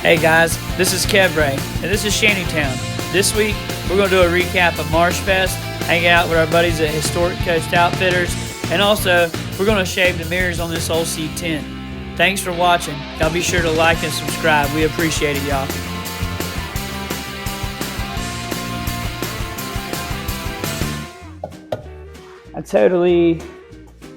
Hey guys, this is Kev Ray, and this is Shantytown. This week, we're going to do a recap of MarshFest, hang out with our buddies at Historic Coast Outfitters, and also, we're going to shave the mirrors on this old C10. Thanks for watching. Y'all be sure to like and subscribe. We appreciate it, y'all.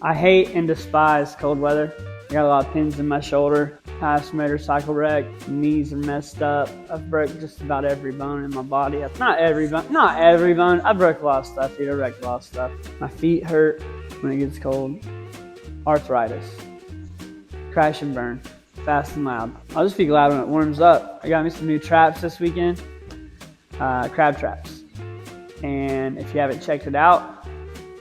I hate and despise cold weather. I got a lot of pins in my shoulder. Past motorcycle wreck, knees are messed up. I've broke just about every bone in my body. Not every bone. I broke a lot of stuff, dude. I wrecked a lot of stuff. My feet hurt when it gets cold. Arthritis. Crash and burn. Fast and loud. I'll just be glad when it warms up. I got me some new traps this weekend. Crab traps. And if you haven't checked it out,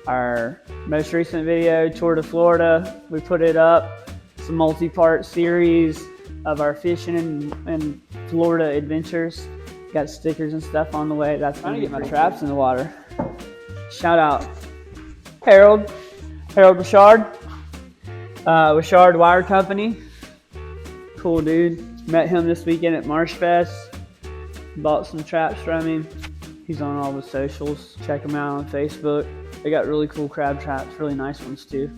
our most recent video, Tour to Florida, we put it up. It's a multi-part series of our fishing and Florida adventures. Got stickers and stuff on the way. That's trying to get my traps in the water. Shout out Harold Bouchard, Bouchard Wire Company. Cool dude. Met him this weekend at MarshFest. Bought some traps from him. He's on all the socials. Check him out on Facebook. They got really cool crab traps, really nice ones too.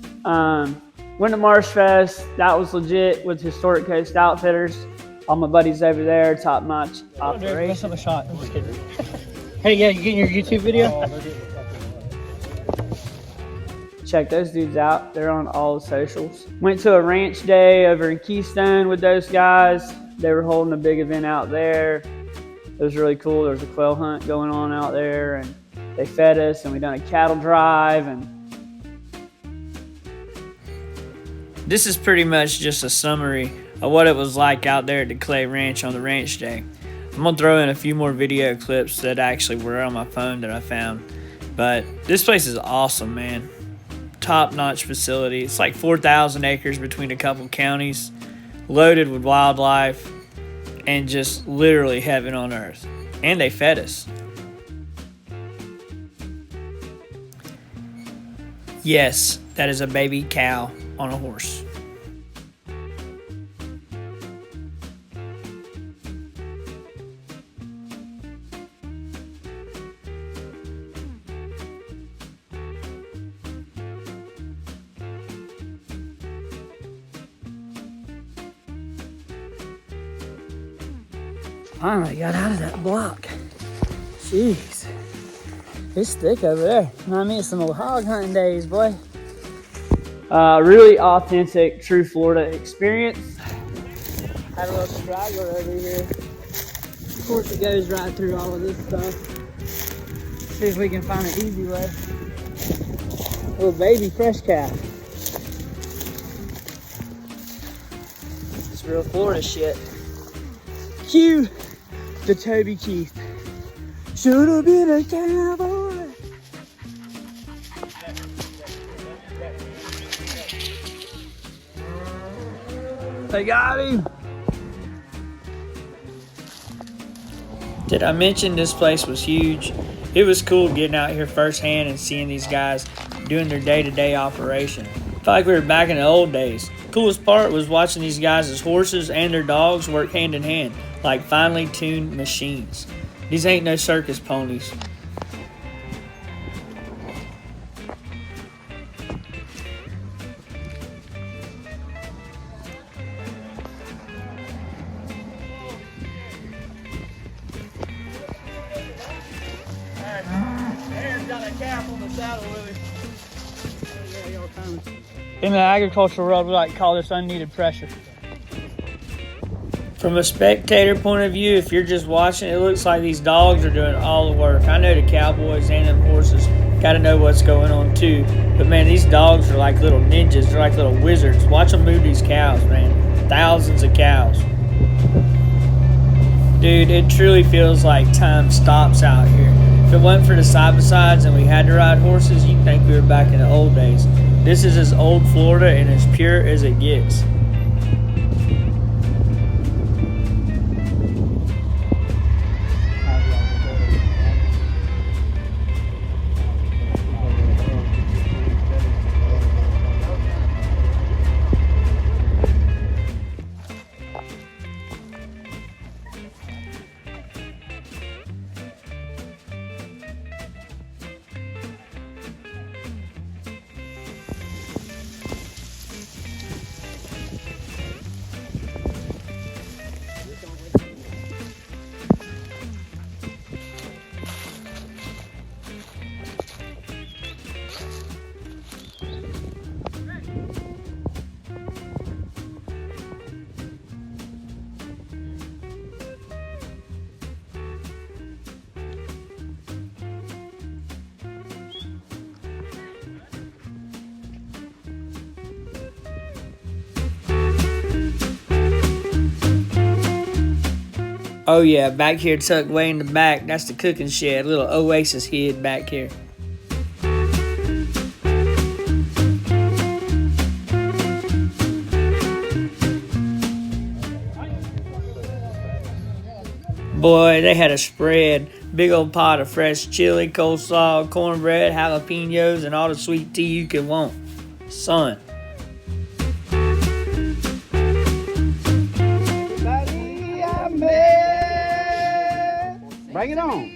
Went to MarshFest. That was legit with Historic Coast Outfitters. All my buddies over there, top notch operation. Let's have a shot. I'm just kidding. Hey, yeah, you getting your YouTube video? Check those dudes out. They're on all the socials. Went to a ranch day over in Keystone with those guys. They were holding a big event out there. It was really cool. There was a quail hunt going on out there, and they fed us, and we done a cattle drive. And this is pretty much just a summary of what it was like out there at the Clay Ranch on the ranch day. I'm gonna throw in a few more video clips that actually were on my phone that I found. But this place is awesome, man. Top-notch facility. It's like 4,000 acres between a couple counties, loaded with wildlife, and just literally heaven on earth. And they fed us. Yes, that is a baby cow on a horse. Finally got out of that block. Jeez. It's thick over there. I mean, it's some old hog hunting days, boy. Really authentic, true Florida experience. Had a little straggler over here. Of course, it goes right through all of this stuff. See if we can find an easy way. Little baby fresh calf. It's real Florida shit. Cue the Toby Keith. Should have been a cowboy. They got him. Did I mention this place was huge? It was cool getting out here firsthand and seeing these guys doing their day-to-day operation. Felt like we were back in the old days. Coolest part was watching these guys' horses and their dogs work hand in hand, like finely tuned machines. These ain't no circus ponies. Aaron's got a calf on the saddle with him. In the agricultural world, we like to call this unneeded pressure. From a spectator point of view, if you're just watching, it looks like these dogs are doing all the work. I know the cowboys and them horses got to know what's going on too. But man, these dogs are like little ninjas. They're like little wizards. Watch them move these cows, man. Thousands of cows. Dude, it truly feels like time stops out here. If it wasn't for the side-by-sides and we had to ride horses, you'd think we were back in the old days. This is as old Florida and as pure as it gets. Oh yeah, back here tucked way in the back, that's the cooking shed. Little oasis hid back here. Boy, they had a spread. Big old pot of fresh chili, coleslaw, cornbread, jalapenos, and all the sweet tea you could want. Son. Bring it on.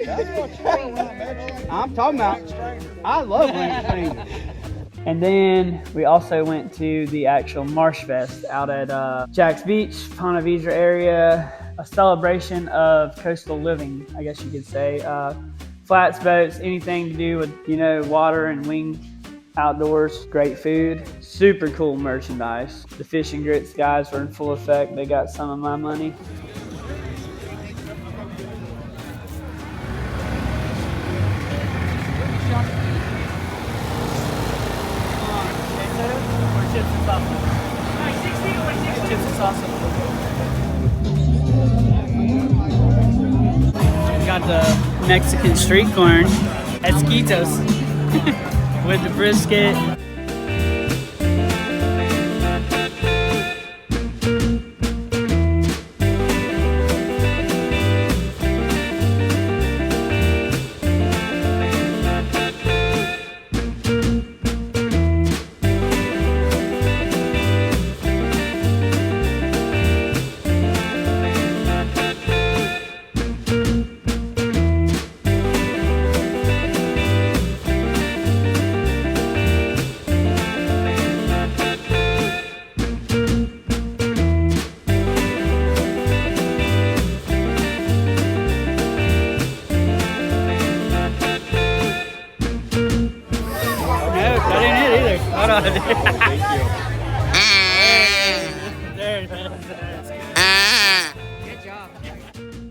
I'm talking about, I love ranch strangers. And then we also went to the actual MarshFest out at Jack's Beach, Ponte Vedra area. A celebration of coastal living, I guess you could say. Flats, boats, anything to do with, you know, water and wing outdoors. Great food, super cool merchandise. The fish and grits guys were in full effect. They got some of my money. Got the Mexican street corn, esquitos, with the brisket.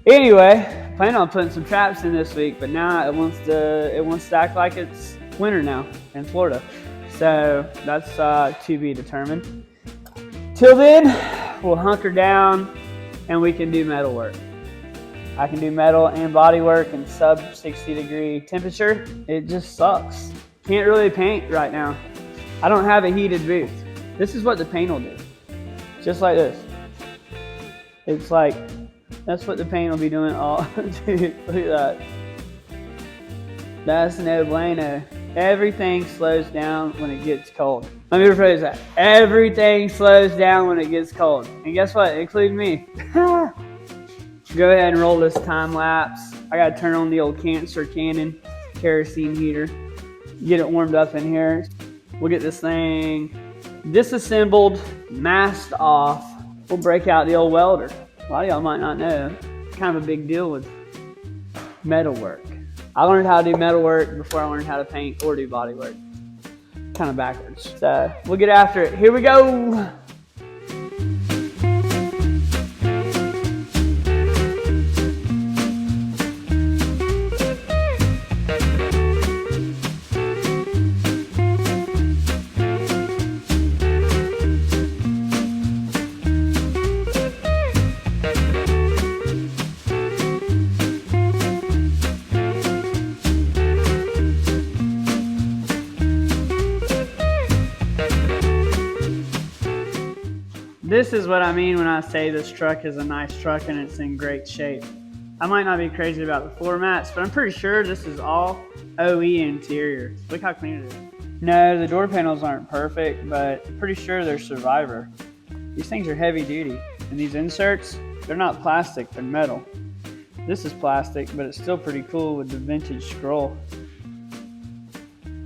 Anyway, plan on putting some traps in this week, but now it wants to act like it's winter now in Florida. So that's to be determined. Till then, we'll hunker down and we can do metal work. I can do metal and body work in sub 60-degree temperature. It just sucks. Can't really paint right now. I don't have a heated booth. This is what the paint will do. Just like this. It's like, that's what the paint will be doing all. Dude, look at that. That's no bueno. Everything slows down when it gets cold. Let me rephrase that. Everything slows down when it gets cold. And guess what? Including me. Go ahead and roll this time lapse. I gotta turn on the old Cancer Cannon kerosene heater. Get it warmed up in here. We'll get this thing disassembled, masked off. We'll break out the old welder. A lot of y'all might not know. It's kind of a big deal with metal work. I learned how to do metal work before I learned how to paint or do body work. Kind of backwards. So we'll get after it. Here we go. This is what I mean when I say this truck is a nice truck and it's in great shape. I might not be crazy about the floor mats, but I'm pretty sure this is all OE interior. Look how clean it is. No, the door panels aren't perfect, but I'm pretty sure they're Survivor. These things are heavy duty, and these inserts, they're not plastic, they're metal. This is plastic, but it's still pretty cool with the vintage scroll.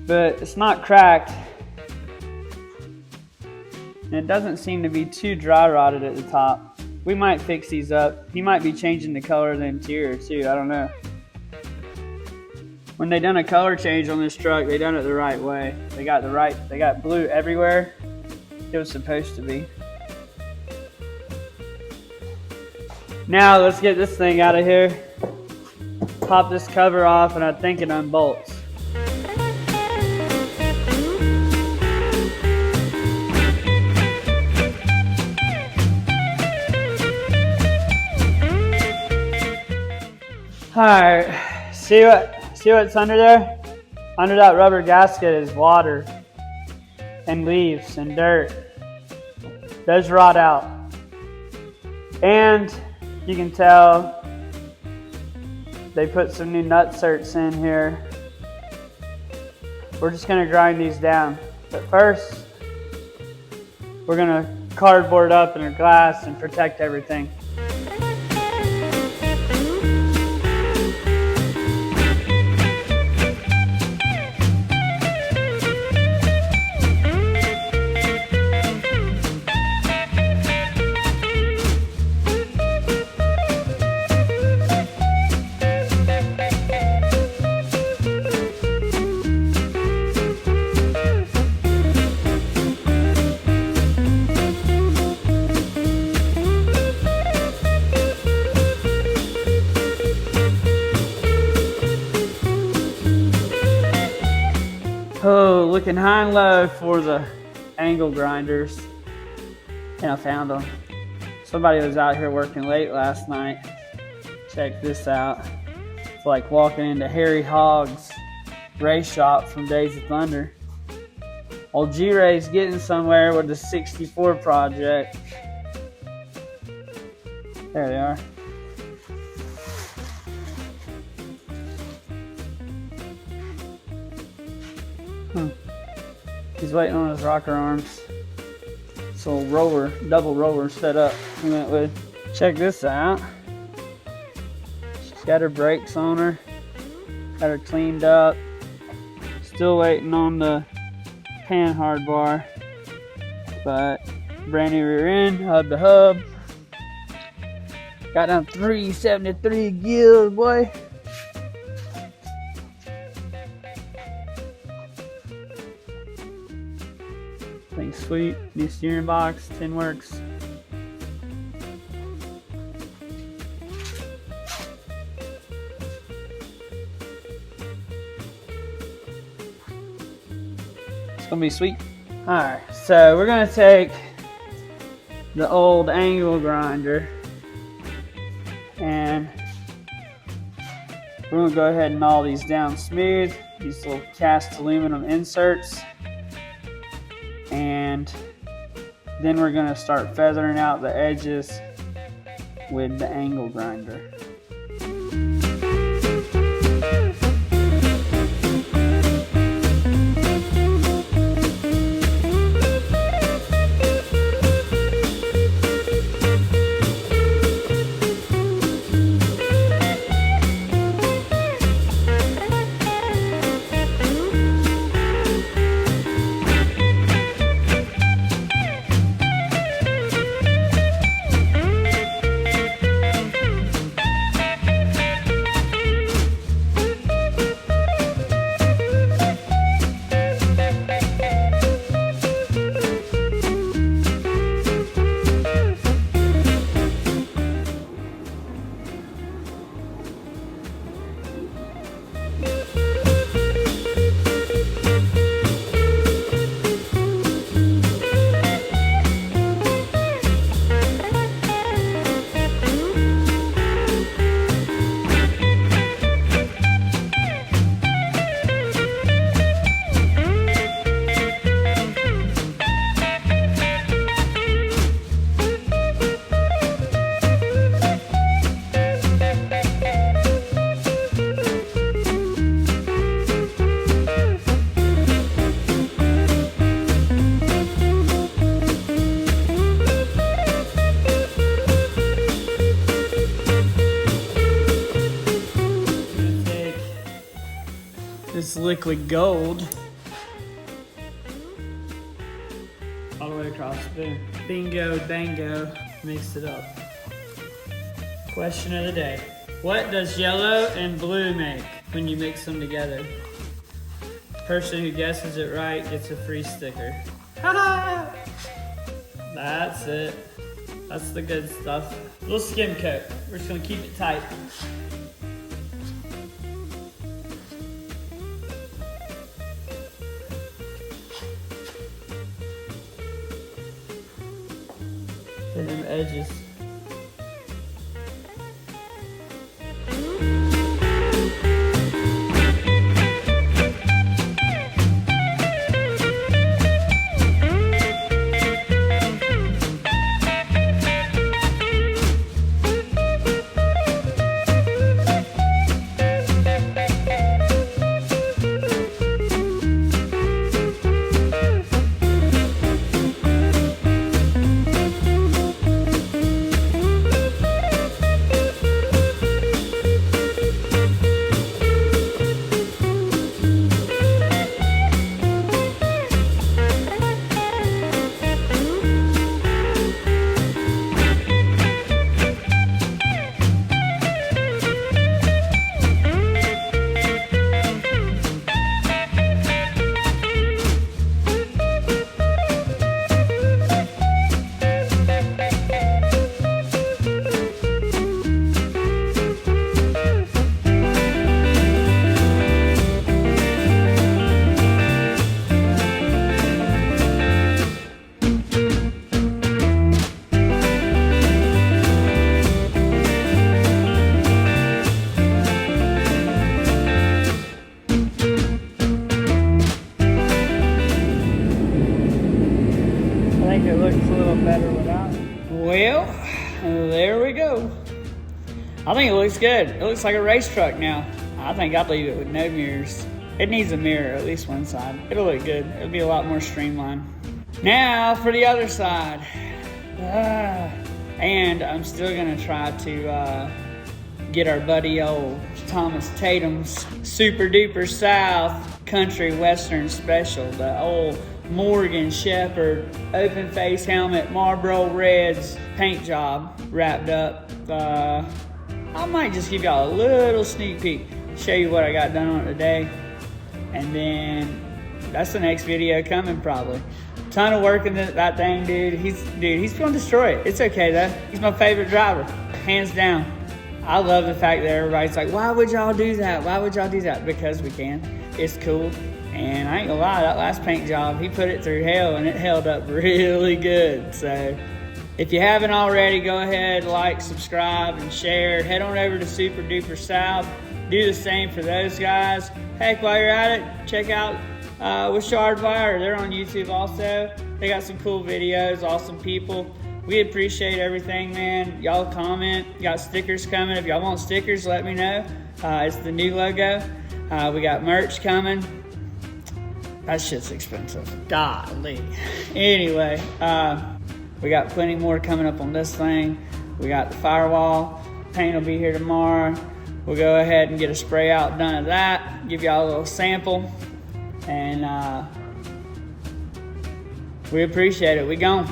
But it's not cracked. And it doesn't seem to be too dry rotted at the top. We might fix these up. He might be changing the color of the interior too, I don't know. When they done a color change on this truck, they done it the right way. They got blue everywhere. It was supposed to be. Now let's get this thing out of here. Pop this cover off and I think it unbolts. Alright, see what's under there? Under that rubber gasket is water and leaves and dirt. Those rot out. And you can tell they put some new nutserts in here. We're just gonna grind these down. But first, we're gonna cardboard up in a glass and protect everything. Oh, looking high and low for the angle grinders, and I found them. Somebody was out here working late last night. Check this out. It's like walking into Harry Hogg's race shop from Days of Thunder. Old G-Ray's getting somewhere with the 64 project. There they are. He's waiting on his rocker arms. So roller, double roller set up he went with. Check this out. She's got her brakes on her. Got her cleaned up. Still waiting on the pan hard bar. But brand new rear end, hub to hub. Got them 373 gills, boy. Thing's sweet. New steering box, tin works. It's gonna be sweet. Alright, so we're gonna take the old angle grinder and we're gonna go ahead and gnaw these down smooth. These little cast aluminum inserts. And then we're going to start feathering out the edges with the angle grinder. This liquid gold all the way across the spoon. Bingo, bango, mix it up. Question of the day. What does yellow and blue make when you mix them together? Person who guesses it right gets a free sticker. That's it. That's the good stuff. A little skim coat. We're just gonna keep it tight. And them edges. Well, there we go. I think it looks good. It looks like a race truck now. I think I'd leave it with no mirrors. It needs a mirror, at least one side. It'll look good. It'll be a lot more streamlined. Now for the other side. And I'm still gonna try to get our buddy old Thomas Tatum's Super Duper South Country Western Special, the old Morgan Shepherd open face helmet, Marlboro Reds paint job wrapped up. I might just give y'all a little sneak peek, show you what I got done on it today, and then that's the next video coming probably. Ton of work in that thing, dude. He's gonna destroy it. It's okay though. He's my favorite driver, hands down. I love the fact that everybody's like, why would y'all do that? Why would y'all do that? Because we can. It's cool. And I ain't gonna lie, that last paint job, he put it through hell and it held up really good. So if you haven't already, go ahead, like, subscribe, and share. Head on over to Super Duper South. Do the same for those guys. Heck, while you're at it, check out with Shardwire. They're on YouTube also. They got some cool videos, awesome people. We appreciate everything, man. Y'all comment. Got stickers coming. If y'all want stickers, let me know. It's the new logo. We got merch coming. That shit's expensive. Golly. Anyway, we got plenty more coming up on this thing. We got the firewall. Paint will be here tomorrow. We'll go ahead and get a spray out done of that. Give y'all a little sample. And we appreciate it. We gone.